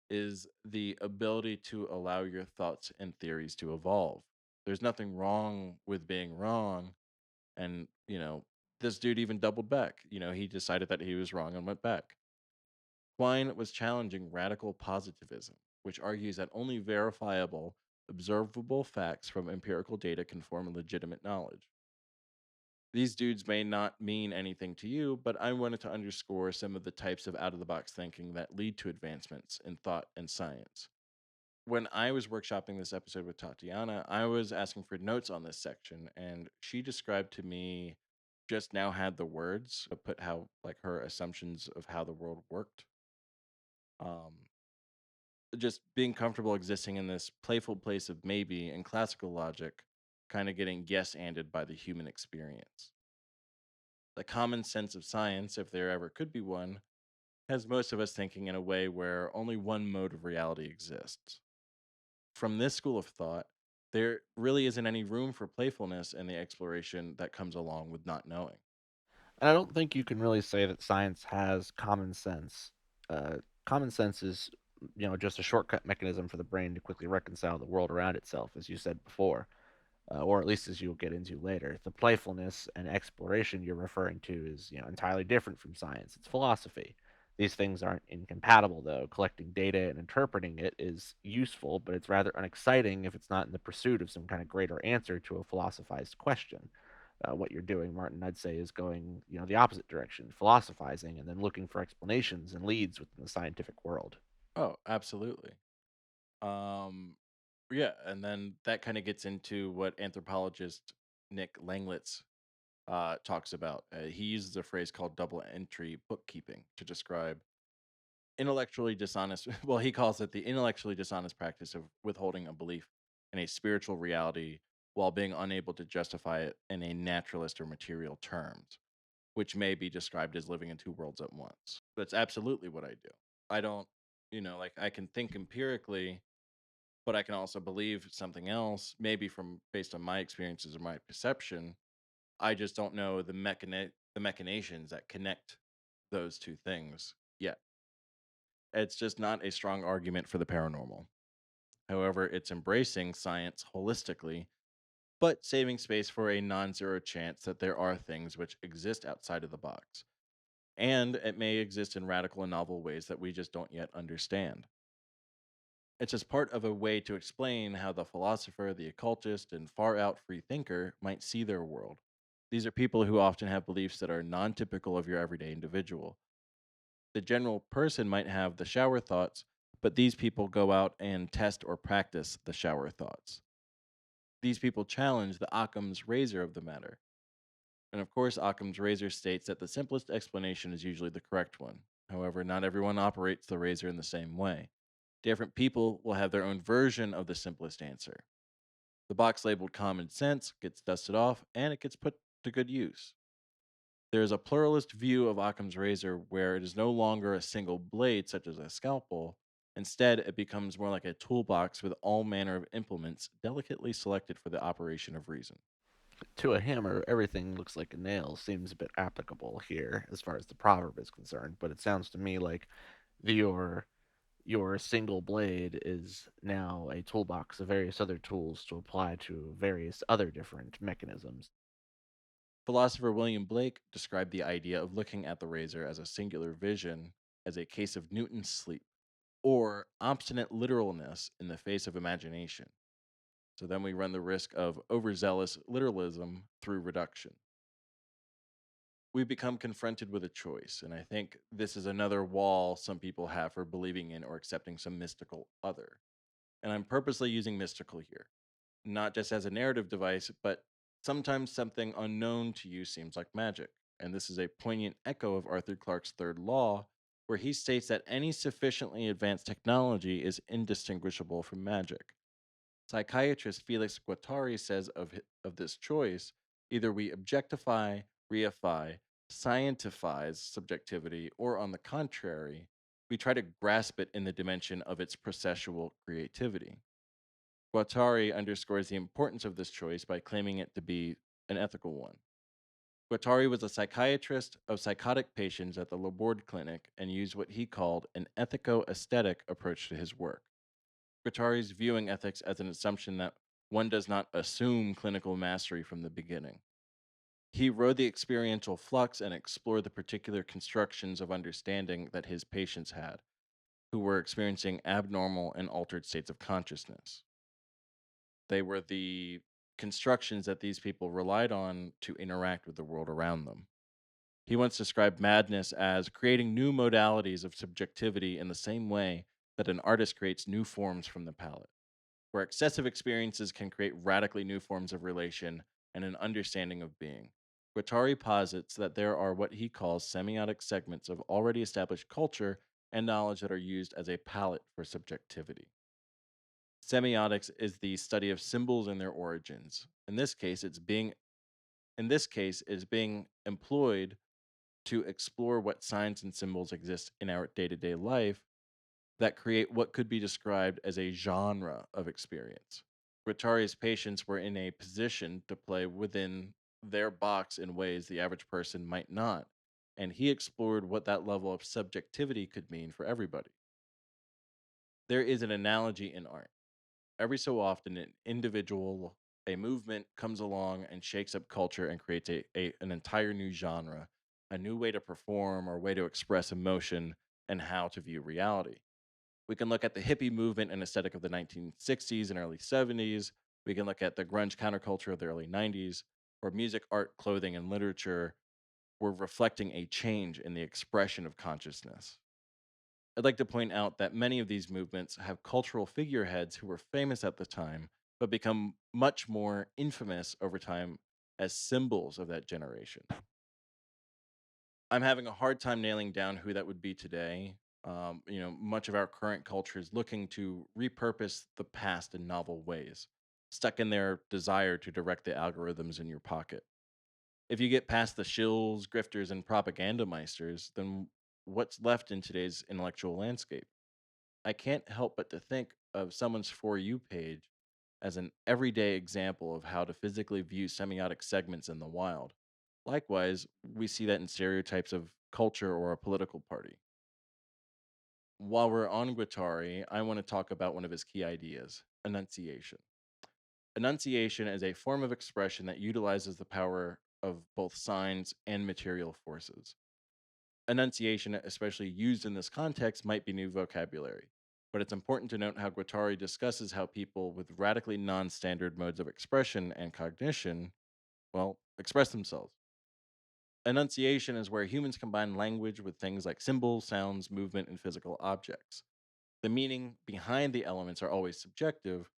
is the ability to allow your thoughts and theories to evolve. There's nothing wrong with being wrong. And, this dude even doubled back. He decided that he was wrong and went back. Quine was challenging radical positivism, which argues that only verifiable, observable facts from empirical data conform legitimate knowledge. These dudes may not mean anything to you, but I wanted to underscore some of the types of out of the box thinking that lead to advancements in thought and science. When I was workshopping this episode with Tatiana, I was asking for notes on this section, and she described to me just now had the words to put how, like, her assumptions of how the world worked. Um, just being comfortable existing in this playful place of maybe and classical logic, kind of getting yes anded by the human experience. The common sense of science, if there ever could be one, has most of us thinking in a way where only one mode of reality exists. from this school of thought, there really isn't any room for playfulness and the exploration that comes along with not knowing. And I don't think you can really say that science has common sense. Common sense is, just a shortcut mechanism for the brain to quickly reconcile the world around itself, as you said before, or at least as you'll get into later. The playfulness and exploration you're referring to is, entirely different from science. It's philosophy. These things aren't incompatible, though. Collecting data and interpreting it is useful, but it's rather unexciting if it's not in the pursuit of some kind of greater answer to a philosophized question. What you're doing, Martin, I'd say, is going, the opposite direction, philosophizing and then looking for explanations and leads within the scientific world. Oh, absolutely. Um, yeah, and then that kind of gets into what anthropologist Nick Langlitz talks about. He uses a phrase called double entry bookkeeping to describe intellectually dishonest. Well, he calls it the intellectually dishonest practice of withholding a belief in a spiritual reality while being unable to justify it in a naturalist or material terms, which may be described as living in two worlds at once. That's absolutely what I do. I don't, like I can think empirically, but I can also believe something else, maybe from based on my experiences or my perception. I just don't know the machinations that connect those two things yet. It's just not a strong argument for the paranormal. However, it's embracing science holistically, but saving space for a non zero chance that there are things which exist outside of the box. And it may exist in radical and novel ways that we just don't yet understand. It's just part of a way to explain how the philosopher, the occultist, and far out free thinker might see their world. These are people who often have beliefs that are non typical of your everyday individual. The general person might have the shower thoughts, but these people go out and test or practice the shower thoughts. These people challenge the Occam's razor of the matter. And of course, Occam's razor states that the simplest explanation is usually the correct one. However, not everyone operates the razor in the same way. Different people will have their own version of the simplest answer. The box labeled common sense gets dusted off and it gets put to good use. There is a pluralist view of Occam's razor where it is no longer a single blade, such as a scalpel. Instead, it becomes more like a toolbox with all manner of implements delicately selected for the operation of reason. To a hammer, everything looks like a nail seems a bit applicable here as far as the proverb is concerned, but it sounds to me like the, your single blade is now a toolbox of various other tools to apply to various other different mechanisms. Philosopher William Blake described the idea of looking at the razor as a singular vision as a case of Newton's sleep, or obstinate literalness in the face of imagination. So then we run the risk of overzealous literalism through reduction. We become confronted with a choice, and I think this is another wall some people have for believing in or accepting some mystical other. And I'm purposely using mystical here, not just as a narrative device, but sometimes something unknown to you seems like magic. And this is a poignant echo of Arthur Clarke's third law, where he states that any sufficiently advanced technology is indistinguishable from magic. Psychiatrist Felix Guattari says of this choice, either we objectify, reify, scientifize subjectivity, or on the contrary, we try to grasp it in the dimension of its processual creativity. Guattari underscores the importance of this choice by claiming it to be an ethical one. Guattari was a psychiatrist of psychotic patients at the Laborde Clinic and used what he called an ethico aesthetic approach to his work. Guattari's viewing ethics as an assumption that one does not assume clinical mastery from the beginning. He rode the experiential flux and explored the particular constructions of understanding that his patients had, who were experiencing abnormal and altered states of consciousness. They were the constructions that these people relied on to interact with the world around them. He once described madness as creating new modalities of subjectivity in the same way that an artist creates new forms from the palette, where excessive experiences can create radically new forms of relation and an understanding of being. Guattari posits that there are what he calls semiotic segments of already established culture and knowledge that are used as a palette for subjectivity. Semiotics is the study of symbols and their origins. In this case, it's being employed to explore what signs and symbols exist in our day-to-day life that create what could be described as a genre of experience. Guattari's patients were in a position to play within their box in ways the average person might not, and he explored what that level of subjectivity could mean for everybody. There is an analogy in art. Every so often, an individual, a movement comes along and shakes up culture and creates an entire new genre, a new way to perform or way to express emotion and how to view reality. We can look at the hippie movement and aesthetic of the 1960s and early 70s. We can look at the grunge counterculture of the early 90s, where music, art, clothing, and literature were reflecting a change in the expression of consciousness. I'd like to point out that many of these movements have cultural figureheads who were famous at the time, but become much more infamous over time as symbols of that generation. I'm having a hard time nailing down who that would be today. Much of our current culture is looking to repurpose the past in novel ways, stuck in their desire to direct the algorithms in your pocket. If you get past the shills, grifters, and propaganda meisters, then what's left in today's intellectual landscape? I can't help but to think of someone's For You page as an everyday example of how to physically view semiotic segments in the wild. Likewise, we see that in stereotypes of culture or a political party. While we're on Guattari, I want to talk about one of his key ideas, enunciation. Enunciation is a form of expression that utilizes the power of both signs and material forces. Enunciation, especially used in this context, might be new vocabulary, but it's important to note how Guattari discusses how people with radically non standard modes of expression and cognition, well, express themselves. Enunciation is where humans combine language with things like symbols, sounds, movement, and physical objects. The meaning behind the elements are always subjective.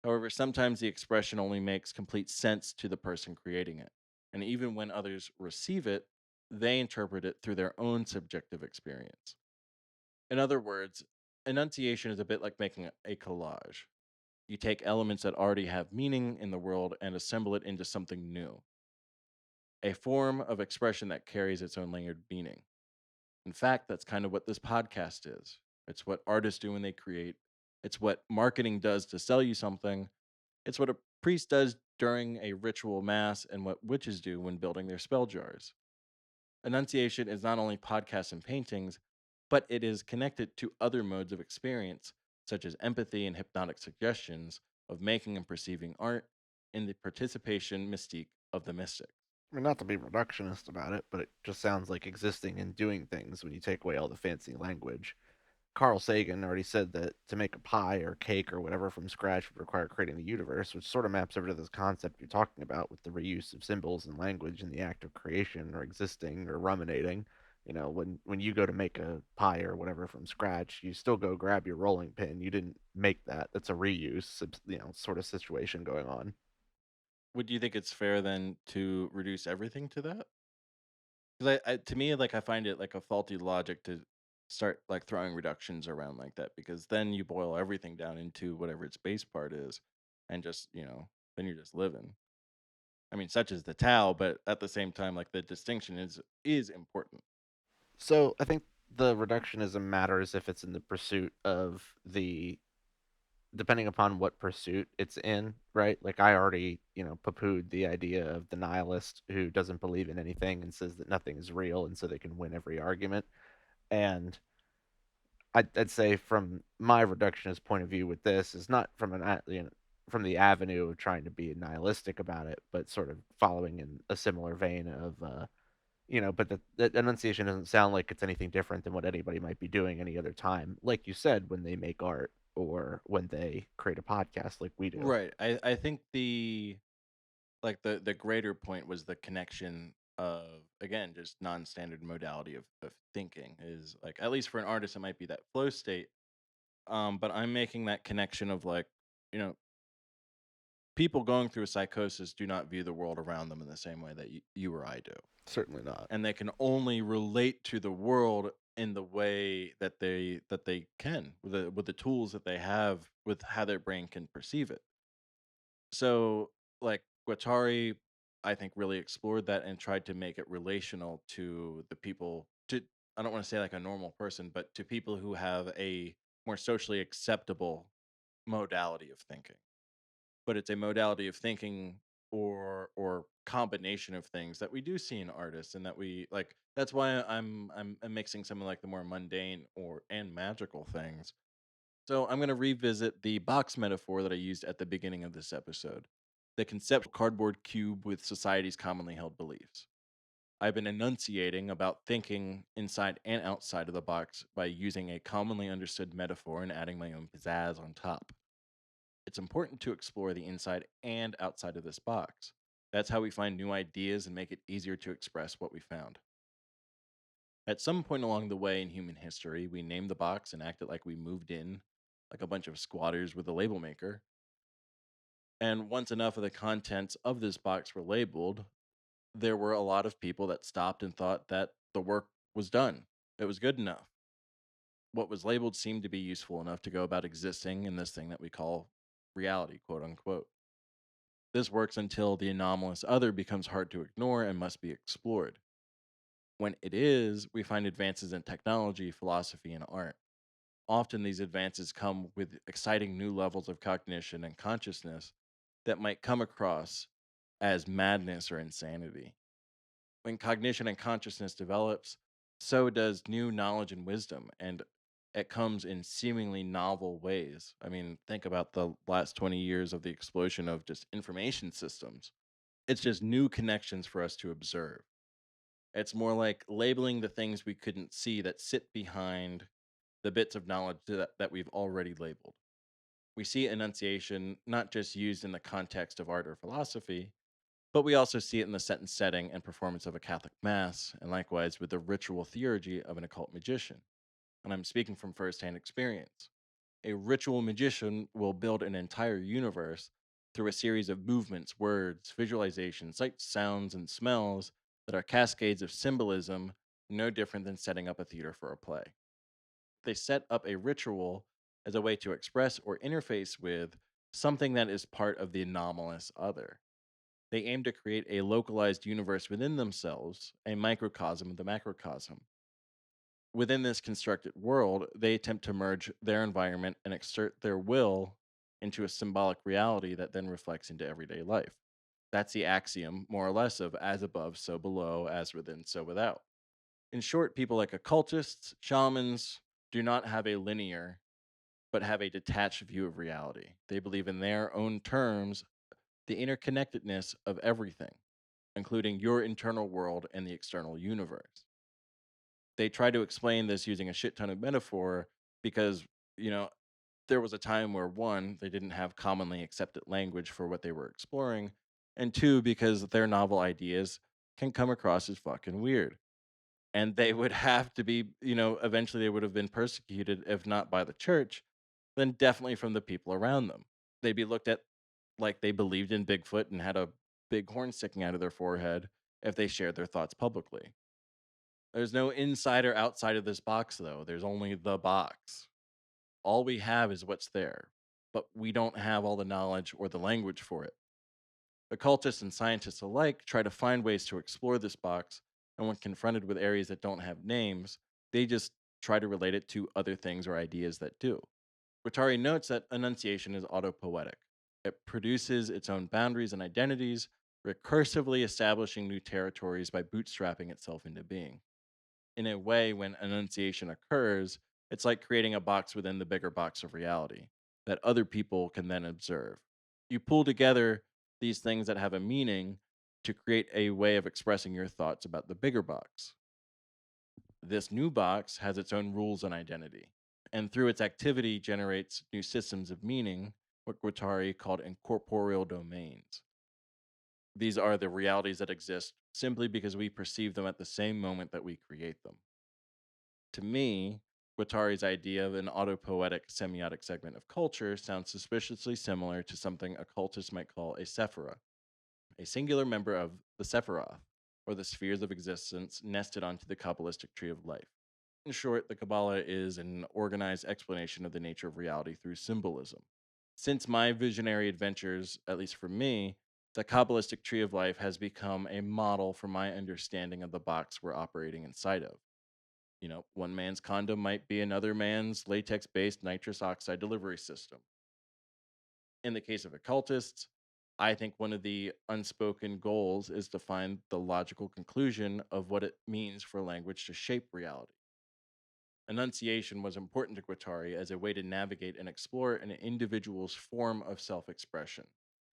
However, sometimes the expression only makes complete sense to the person creating it. And even when others receive it, they interpret it through their own subjective experience. In other words, enunciation is a bit like making a collage. You take elements that already have meaning in the world and assemble it into something new, a form of expression that carries its own layered meaning. In fact, that's kind of what this podcast is. It's what artists do when they create, it's what marketing does to sell you something, it's what a priest does during a ritual mass, and what witches do when building their spell jars. Enunciation is not only podcasts and paintings, but it is connected to other modes of experience, such as empathy and hypnotic suggestions of making and perceiving art, in the participation mystique of the mystic. I mean, not to be reductionist about it, but it just sounds like existing and doing things when you take away all the fancy language. Carl Sagan already said that to make a pie or cake or whatever from scratch would require creating the universe, which sort of maps over to this concept you're talking about with the reuse of symbols and language in the act of creation or existing or ruminating. When you go to make a pie or whatever from scratch, you still go grab your rolling pin. You didn't make that. That's a reuse, sort of situation going on. Would you think it's fair then to reduce everything to that? Because to me, like I find it like a faulty logic to start like throwing reductions around like that, because then you boil everything down into whatever its base part is, and just then you're just living. I mean, such as the Tao, but at the same time, like the distinction is important. So I think the reductionism matters if it's in the pursuit of the depending upon what pursuit it's in, right? Like I already, poo-pooed the idea of the nihilist who doesn't believe in anything and says that nothing is real, and so they can win every argument. And I'd say from my reductionist point of view with this is not from from the avenue of trying to be nihilistic about it, but sort of following in a similar vein of but the enunciation doesn't sound like it's anything different than what anybody might be doing any other time, like you said, when they make art or when they create a podcast like we do. Right. I think the greater point was the connection of, again, just non-standard modality of thinking, is like, at least for an artist it might be that flow state. But I'm making that connection of like, you know people going through a psychosis do not view the world around them in the same way that you or I do, Certainly not. and they can only relate to the world in the way that they can with the tools that they have, with how their brain can perceive it. So, like, Guattari, I think, really explored that and tried to make it relational to the people. To, I don't want to say like a normal person, but to people who have more socially acceptable modality of thinking. But it's a modality of thinking or combination of things that we do see in artists, and that we like. That's why I'm mixing some of like the more mundane or and magical things. So I'm going to revisit the box metaphor that I used at the beginning of this episode, the conceptual cardboard cube with society's commonly held beliefs. I've been enunciating about thinking inside and outside of the box by using a commonly understood metaphor and adding my own pizzazz on top. It's important to explore the inside and outside of this box. That's how we find new ideas and make it easier to express what we found. At some point along the way in human history, we named the box and acted like we moved in, like a bunch of squatters with a label maker. And once enough of the contents of this box were labeled, there were a lot of people that stopped and thought that the work was done. It was good enough. What was labeled seemed to be useful enough to go about existing in this thing that we call reality, quote unquote. This works until the anomalous other becomes hard to ignore and must be explored. When it is, we find advances in technology, philosophy, and art. Often these advances come with exciting new levels of cognition and consciousness that might come across as madness or insanity. When cognition and consciousness develops, so does new knowledge and wisdom, and it comes in seemingly novel ways. I mean, think about the last 20 years of the explosion of just information systems. It's just new connections for us to observe. It's more like labeling the things we couldn't see that sit behind the bits of knowledge that we've already labeled. We see enunciation not just used in the context of art or philosophy, but we also see it in the sentence setting and performance of a Catholic Mass, and likewise with the ritual theurgy of an occult magician. And I'm speaking from firsthand experience. A ritual magician will build an entire universe through a series of movements, words, visualizations, sights, sounds, and smells that are cascades of symbolism, no different than setting up a theater for a play. They set up a ritual as a way to express or interface with something that is part of the anomalous other. They aim to create a localized universe within themselves, a microcosm of the macrocosm. Within this constructed world, they attempt to merge their environment and exert their will into a symbolic reality that then reflects into everyday life. That's the axiom, more or less, of as above, so below, as within, so without. In short, people like occultists, shamans, do not have a linear, but have a detached view of reality. They believe in their own terms the interconnectedness of everything, including your internal world and the external universe. They try to explain this using a shit ton of metaphor because, you know, there was a time where one, they didn't have commonly accepted language for what they were exploring, and two, because their novel ideas can come across as fucking weird. And they would have to be, eventually they would have been persecuted, if not by the church, then definitely from the people around them. They'd be looked at like they believed in Bigfoot and had a big horn sticking out of their forehead if they shared their thoughts publicly. There's no inside or outside of this box, though. There's only the box. All we have is what's there, but we don't have all the knowledge or the language for it. Occultists and scientists alike try to find ways to explore this box, and when confronted with areas that don't have names, they just try to relate it to other things or ideas that do. Guattari notes that enunciation is autopoetic. It produces its own boundaries and identities, recursively establishing new territories by bootstrapping itself into being. In a way, when enunciation occurs, it's like creating a box within the bigger box of reality that other people can then observe. You pull together these things that have a meaning to create a way of expressing your thoughts about the bigger box. This new box has its own rules and identity, and through its activity generates new systems of meaning, what Guattari called incorporeal domains. These are the realities that exist simply because we perceive them at the same moment that we create them. To me, Guattari's idea of an autopoetic semiotic segment of culture sounds suspiciously similar to something occultists might call a sephira, a singular member of the Sephiroth, or the spheres of existence nested onto the Kabbalistic tree of life. In short, the Qabalah is an organized explanation of the nature of reality through symbolism. Since my visionary adventures, at least for me, the Kabbalistic tree of life has become a model for my understanding of the box we're operating inside of. One man's condom might be another man's latex based nitrous oxide delivery system. In the case of occultists, I think one of the unspoken goals is to find the logical conclusion of what it means for language to shape reality. Enunciation was important to Guattari as a way to navigate and explore an individual's form of self expression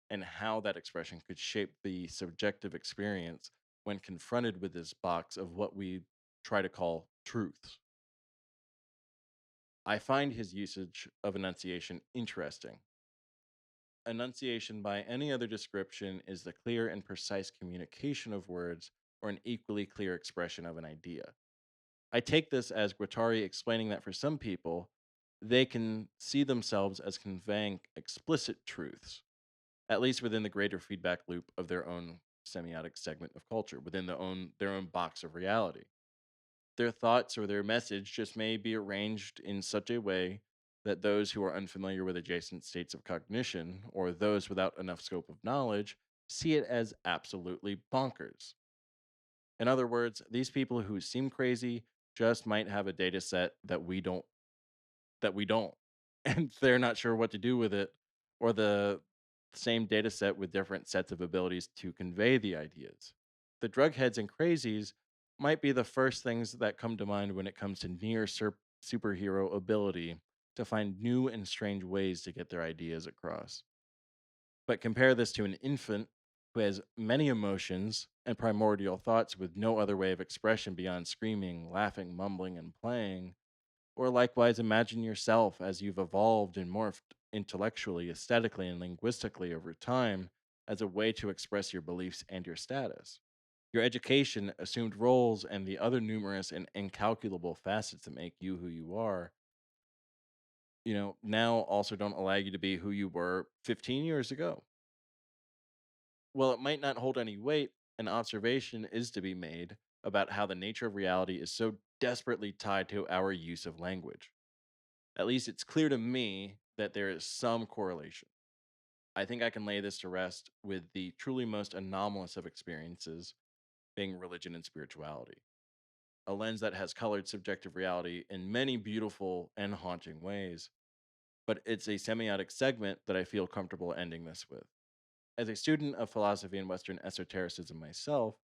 and how that expression could shape the subjective experience when confronted with this box of what we try to call truths. I find his usage of enunciation interesting. Enunciation, by any other description, is the clear and precise communication of words or an equally clear expression of an idea. I take this as Guattari explaining that for some people, they can see themselves as conveying explicit truths, at least within the greater feedback loop of their own semiotic segment of culture, within their own box of reality. Their thoughts or their message just may be arranged in such a way that those who are unfamiliar with adjacent states of cognition, or those without enough scope of knowledge, see it as absolutely bonkers. In other words, these people who seem crazy just might have a data set that we don't and they're not sure what to do with it, or the same data set with different sets of abilities to convey the ideas. The drug heads and crazies might be the first things that come to mind when it comes to superhero ability to find new and strange ways to get their ideas across. But compare this to an infant who has many emotions and primordial thoughts with no other way of expression beyond screaming, laughing, mumbling, and playing. Or likewise, imagine yourself as you've evolved and morphed intellectually, aesthetically, and linguistically over time as a way to express your beliefs and your status. Your education, assumed roles, and the other numerous and incalculable facets that make you who you are, now also don't allow you to be who you were 15 years ago. Well, it might not hold any weight, an observation is to be made about how the nature of reality is so desperately tied to our use of language. At least it's clear to me that there is some correlation. I think I can lay this to rest with the truly most anomalous of experiences being religion and spirituality, a lens that has colored subjective reality in many beautiful and haunting ways. But it's a semiotic segment that I feel comfortable ending this with. As a student of philosophy and Western esotericism myself,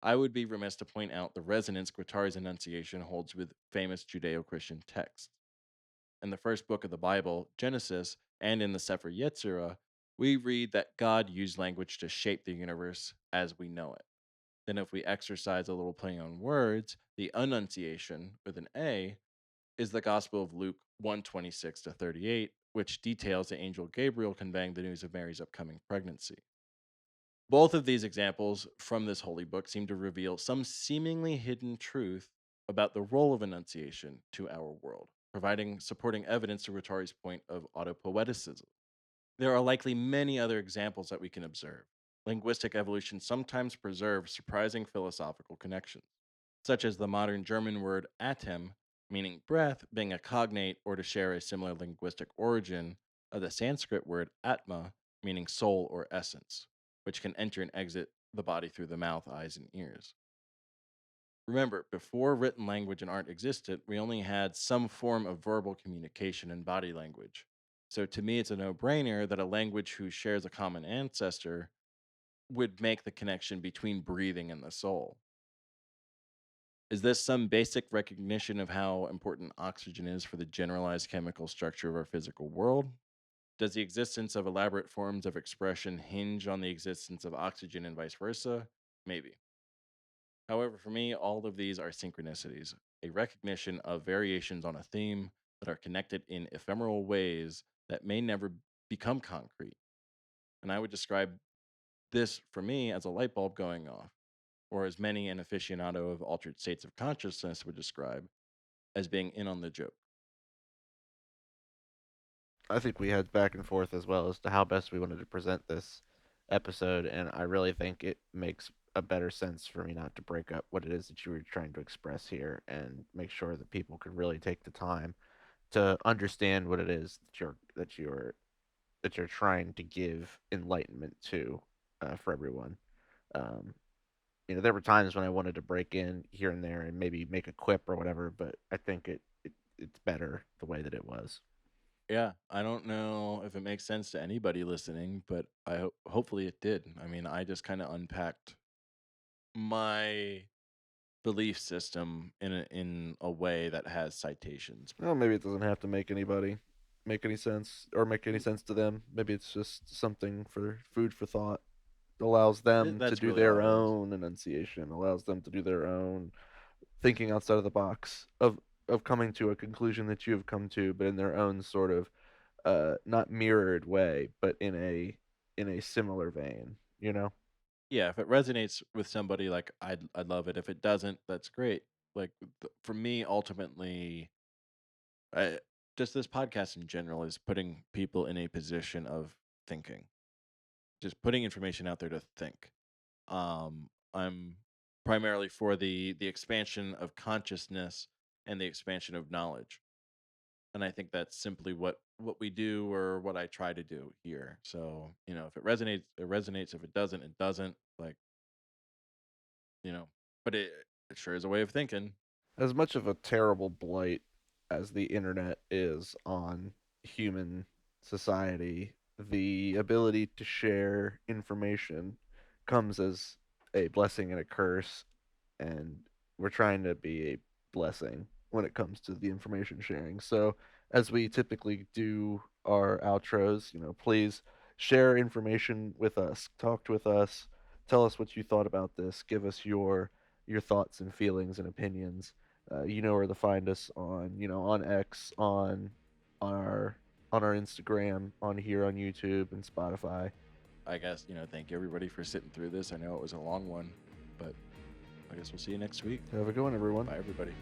I would be remiss to point out the resonance Guattari's enunciation holds with famous Judeo Christian texts. In the first book of the Bible, Genesis, and in the Sefer Yetzirah, we read that God used language to shape the universe as we know it. Then, if we exercise a little play on words, the Annunciation, with an A, is the Gospel of Luke 1:26 to 38, which details the angel Gabriel conveying the news of Mary's upcoming pregnancy. Both of these examples from this holy book seem to reveal some seemingly hidden truth about the role of enunciation to our world, providing supporting evidence to Guattari's point of autopoeticism. There are likely many other examples that we can observe. Linguistic evolution sometimes preserves surprising philosophical connections, such as the modern German word Atem, meaning breath, being a cognate or to share a similar linguistic origin of the Sanskrit word Atma, meaning soul or essence, which can enter and exit the body through the mouth, eyes, and ears. Remember, before written language and art existed, we only had some form of verbal communication and body language. So to me, it's a no brainer that a language who shares a common ancestor would make the connection between breathing and the soul. Is this some basic recognition of how important oxygen is for the generalized chemical structure of our physical world? Does the existence of elaborate forms of expression hinge on the existence of oxygen and vice versa? Maybe. However, for me, all of these are synchronicities, a recognition of variations on a theme that are connected in ephemeral ways that may never become concrete. And I would describe this for me as a light bulb going off, or as many an aficionado of altered states of consciousness would describe as being in on the joke. I think we had back and forth as well as to how best we wanted to present this episode, and I really think it makes a better sense for me not to break up what it is that you were trying to express here and make sure that people can really take the time to understand what it is that you're trying to give enlightenment to for everyone. Um, there were times when I wanted to break in here and there and maybe make a quip or whatever, but I think it's better the way that it was. Yeah, I don't know if it makes sense to anybody listening, but hopefully it did. I mean, I just kind of unpacked my belief system in a way that has citations. Well, maybe it doesn't have to make anybody make any sense or make any sense to them. Maybe it's just something for food for thought. Allows them to That's do really all their it is. own enunciation, allows them to do their own thinking outside of the box of coming to a conclusion that you have come to, but in their own sort of not mirrored way, but in a similar vein, you know? Yeah, if it resonates with somebody, like I'd love it. If it doesn't, that's great. Like for me, ultimately, I, just this podcast in general is putting people in a position of thinking, just putting information out there to think. I'm primarily for the expansion of consciousness and the expansion of knowledge, and I think that's simply what we do or what I try to do here. So if it resonates, it resonates. If it doesn't, it doesn't. Like you know, but it sure is a way of thinking. As much of a terrible blight as the internet is on human society, the ability to share information comes as a blessing and a curse, and we're trying to be a blessing when it comes to the information sharing. So, as we typically do our outros, please share information with us, talk with us, tell us what you thought about this, give us your thoughts and feelings and opinions. You know where to find us on, on X, on our on our Instagram, on here on YouTube and Spotify. I guess thank you everybody for sitting through this. I know it was a long one, but I guess we'll see you next week. Have a good one, everyone. Bye, everybody.